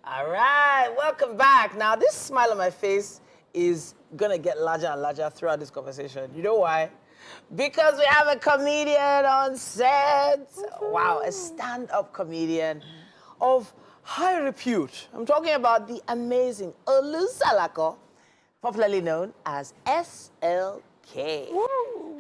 All right, welcome back. Now, this smile on my face is gonna get larger and larger throughout this conversation. You know why? Because we have a comedian on set. Wow, a stand-up comedian of high repute. I'm talking about the amazing Olu Salako, popularly known as SLK.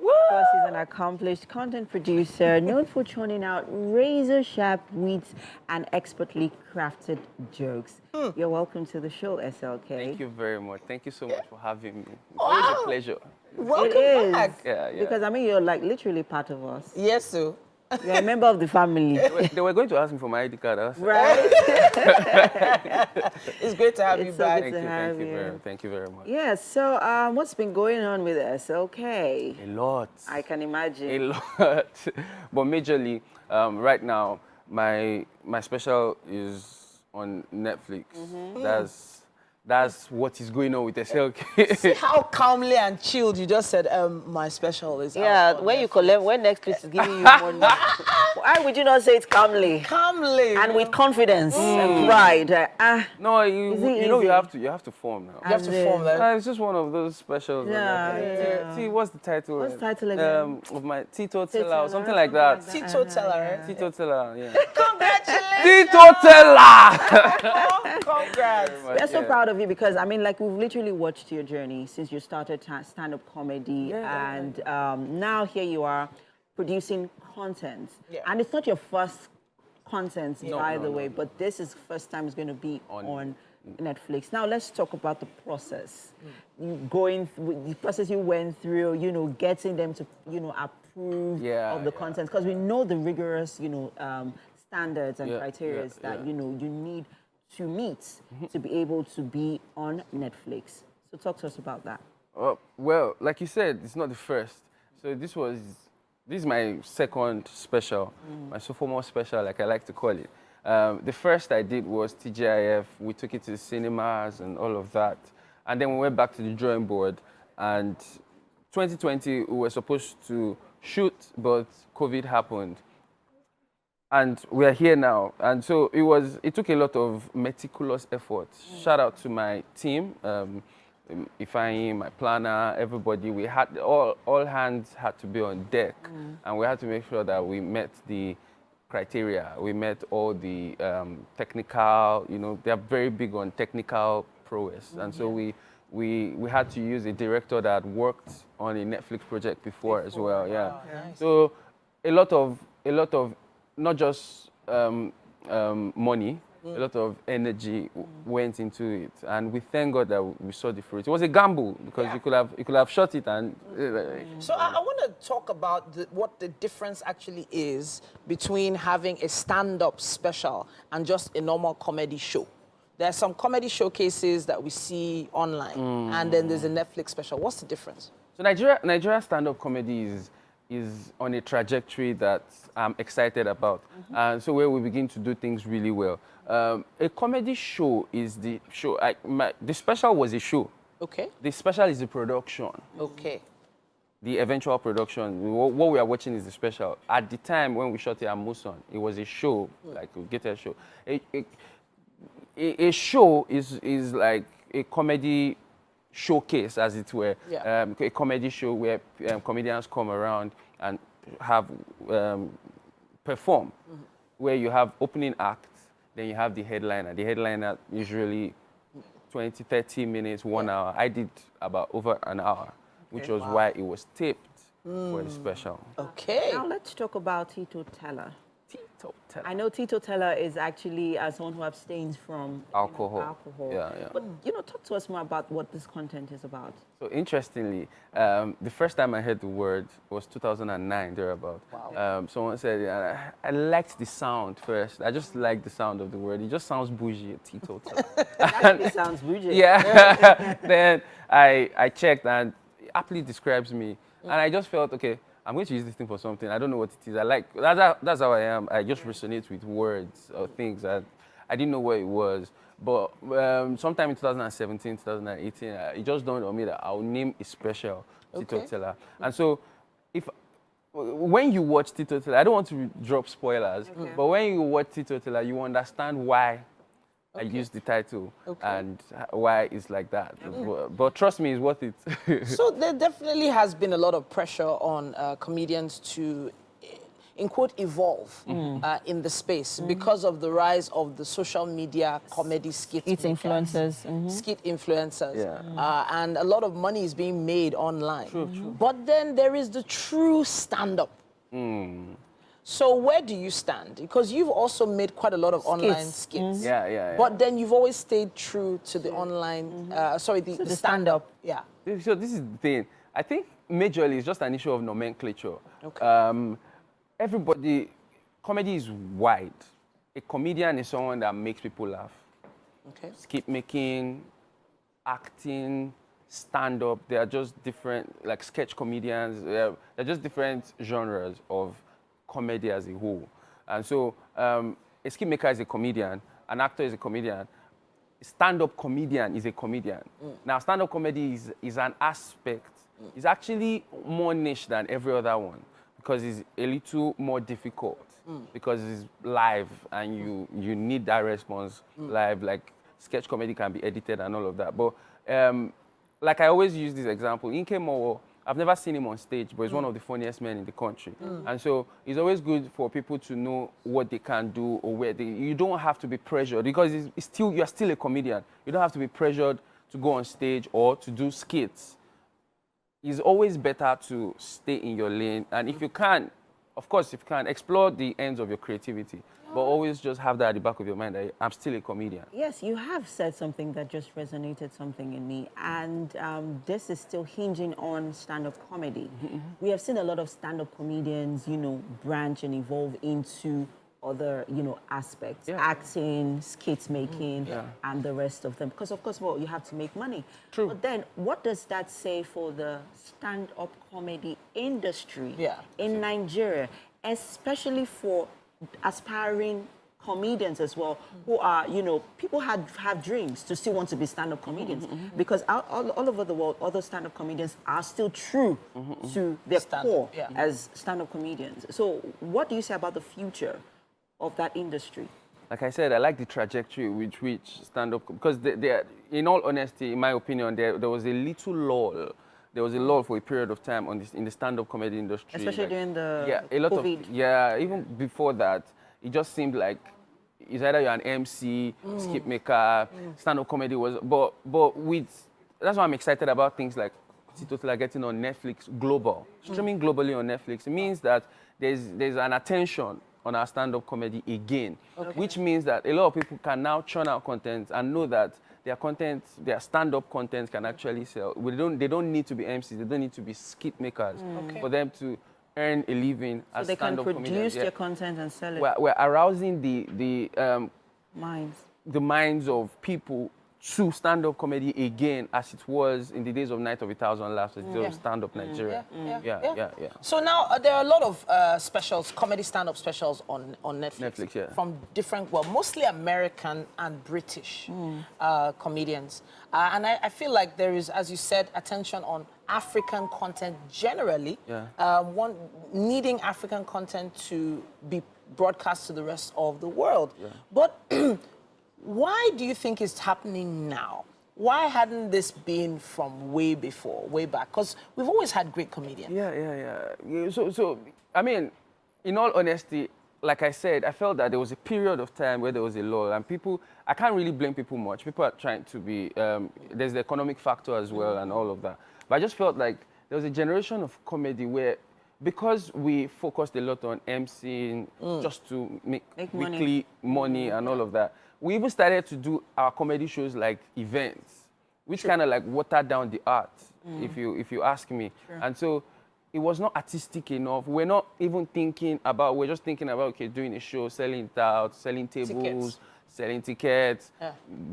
Of course, he's an accomplished content producer known for churning out razor-sharp wits and expertly crafted jokes. You're welcome to the show, SLK. Thank you very much. Thank you so much for having me. It's always a pleasure. Welcome back. Yeah. Because, I mean, you're like literally part of us. Yes, sir. You're a member of the family. They were going to ask me for my ID card. Right? It's great to have you It's so back. good to have you. Thank you very much. Yeah, so what's been going on with SLK? A lot. I can imagine. A lot. But majorly, right now, my special is on Netflix. That's what is going on with SLK. See how calmly and chilled you just said, my special is Yeah, out on when you Netflix. collect, when Netflix is giving you money, why would you not say it calmly? Calmly. And with confidence and pride. No, Is it you know easy? you have to form now. You have to form that. It's just one of those specials. on Yeah, Netflix. yeah. See, what's the title? What's the title again? Of my Teetotaler or Teetotaler, something like that. Teetotaler, right? Teetotaler, yeah. Congratulations! Teetotaler! Congrats. We're so proud of you because, I mean, like, we've literally watched your journey since you started stand-up comedy. And now here you are producing content. Yeah. And it's not your first content, by No, the no, way, no. but this is first time it's going to be on Netflix. Now, let's talk about the process. You going through the process you went through, you know, getting them to, you know, approve of the content. Because we know the rigorous, you know, standards and criteria that, you know, you need to meet to be able to be on Netflix. So talk to us about that. Well, like you said, it's not the first. So this is my second special, my sophomore special, like I like to call it. The first I did was TGIF. We took it to the cinemas and all of that. And then we went back to the drawing board. And 2020, we were supposed to shoot, but COVID happened. And we're here now. And so it took a lot of meticulous effort. Shout out to my team, Ifeanyi, my planner, everybody. We had all hands had to be on deck, and we had to make sure that we met the criteria. We met all the technical. You know, they are very big on technical prowess, and so we had to use a director that worked on a Netflix project before as well. Yeah, Wow, nice. so a lot of not just money. A lot of energy went into it, and we thank God that we saw the fruit. It was a gamble because you could have shot it and. So I want to talk about what the difference actually is between having a stand-up special and just a normal comedy show. There are some comedy showcases that we see online, and then there's a Netflix special. What's the difference? So Nigeria stand-up comedy is on a trajectory that I'm excited about, and so where we begin to do things really well. A comedy show is the show. The special was a show. Okay. The special is the production. Okay. The eventual production. What we are watching is the special. At the time when we shot it at Muson, it was a show, like a GOTV show. A show is like a comedy showcase, as it were. Yeah. A comedy show where comedians come around and have perform, where you have opening acts, then you have the headliner. The headliner usually 20, 30 minutes, 1 hour. I did about over an hour, which was why it was taped for the special. Okay. Now let's talk about Teetotaler. Teetotaler. I know Teetotaler is actually someone who abstains from Alcohol. alcohol. Yeah. But, you know, talk to us more about what this content is about. So interestingly, the first time I heard the word was 2009, thereabout. Wow. Someone said, I liked the sound first. I just liked the sound of the word. It just sounds bougie, teetotaler. It sounds bougie. Yeah. Then I checked and it aptly describes me. And I just felt, okay, I'm going to use this thing for something. I don't know what it is. That's how I am. I just resonate with words or things that I didn't know what it was. But sometime in 2017, 2018, it just dawned on me that I'll name a special Teetotaler. And so when you watch Teetotaler, I don't want to drop spoilers, but when you watch Teetotaler, you understand why I used the title and why it's like that. But trust me, it's worth it. So there definitely has been a lot of pressure on comedians to, in quote, evolve in the space because of the rise of the social media comedy skit influencers. skit influencers. Yeah. And a lot of money is being made online. True. But then there is the true stand-up. So where do you stand? Because you've also made quite a lot of online skits. Yeah. But then you've always stayed true to the online, the stand-up. Yeah. So this is the thing. I think majorly it's just an issue of nomenclature. Okay. Comedy is wide. A comedian is someone that makes people laugh. Okay. Skit making, acting, stand-up, they are just different, like sketch comedians, they're just different genres of comedy as a whole. And so a skit maker is a comedian, an actor is a comedian, stand-up comedian is a comedian. Now, stand-up comedy is an aspect. It's actually more niche than every other one because it's a little more difficult because it's live and you need that response live. Like sketch comedy can be edited and all of that. But like I always use this example, Inke Mowo, I've never seen him on stage, but he's one of the funniest men in the country. And so it's always good for people to know what they can do or where you don't have to be pressured because you're still a comedian. You don't have to be pressured to go on stage or to do skits. It's always better to stay in your lane. And if you can, of course, if you can, explore the ends of your creativity. But always just have that at the back of your mind that I'm still a comedian. Yes, you have said something that just resonated something in me. And this is still hinging on stand-up comedy. We have seen a lot of stand-up comedians, branch and evolve into other, aspects, acting, skits making, and the rest of them. Because, of course, you have to make money. True. But then, what does that say for the stand-up comedy industry in Nigeria, especially for aspiring comedians as well, who are, people have dreams to still want to be stand-up comedians because all over the world, other stand-up comedians are still true to their core as stand-up comedians. So what do you say about the future of that industry? Like I said, I like the trajectory with which stand-up, because in all honesty, in my opinion, there was a little lull. There was a lull for a period of time in the stand-up comedy industry. Especially during the COVID. Even before that, it just seemed like it's either you're an MC, skit maker, stand-up comedy was, but that's why I'm excited about things like Teetotaler getting on Netflix global, streaming globally on Netflix. It means that there's an attention on our stand-up comedy again, which means that a lot of people can now churn out content and know that their stand-up content can actually sell. They don't need to be MCs, they don't need to be skit makers for them to earn a living as stand-up comedians. So they can produce their content and sell it. We're arousing the minds of people to stand-up comedy again, as it was in the days of Night of 1,000 Laughs, as it was stand-up Nigeria. Yeah. So now there are a lot of specials, comedy stand-up specials on Netflix, from different, mostly American and British comedians. And I feel like there is, as you said, attention on African content generally, one needing African content to be broadcast to the rest of the world. But why do you think it's happening now? Why hadn't this been from way back? Because we've always had great comedians. So, I mean, in all honesty, like I said, I felt that there was a period of time where there was a lull, and I can't really blame people much. People are trying to be, there's the economic factor as well and all of that. But I just felt like there was a generation of comedy where, because we focused a lot on MCing just to make weekly money and all of that, we even started to do our comedy shows like events, which kind of like watered down the art, if you ask me. And so it was not artistic enough. We're not even thinking about, we're just thinking about, doing a show, selling it out, selling tables, selling tickets,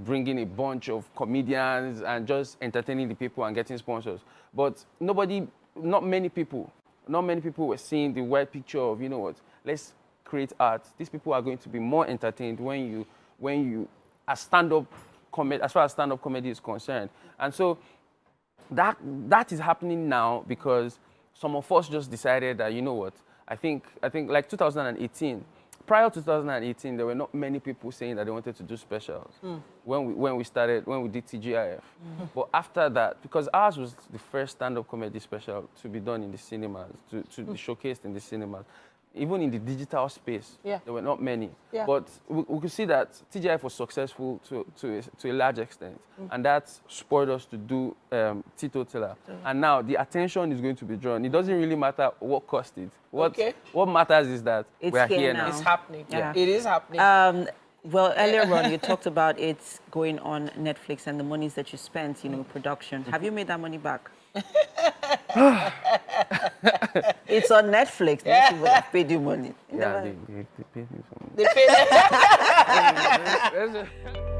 bringing a bunch of comedians and just entertaining the people and getting sponsors. But not many people were seeing the wide picture of, let's create art. These people are going to be more entertained when you, as far as stand-up comedy is concerned. And so that is happening now because some of us just decided that, I think like 2018, prior to 2018, there were not many people saying that they wanted to do specials when we did TGIF. But after that, because ours was the first stand-up comedy special to be done in the cinemas, to be showcased in the cinemas. Even in the digital space, there were not many. Yeah. But we could see that TGIF was successful to a large extent. And that spurred us to do Teetotaler. And now the attention is going to be drawn. It doesn't really matter what cost it. What matters is that we are here now. It's happening. Yeah. It is happening. Well, earlier on, you talked about it going on Netflix and the monies that you spent, production. Have you made that money back? It's on Netflix. Those people have paid you money. Yeah, they paid me some money. They pay.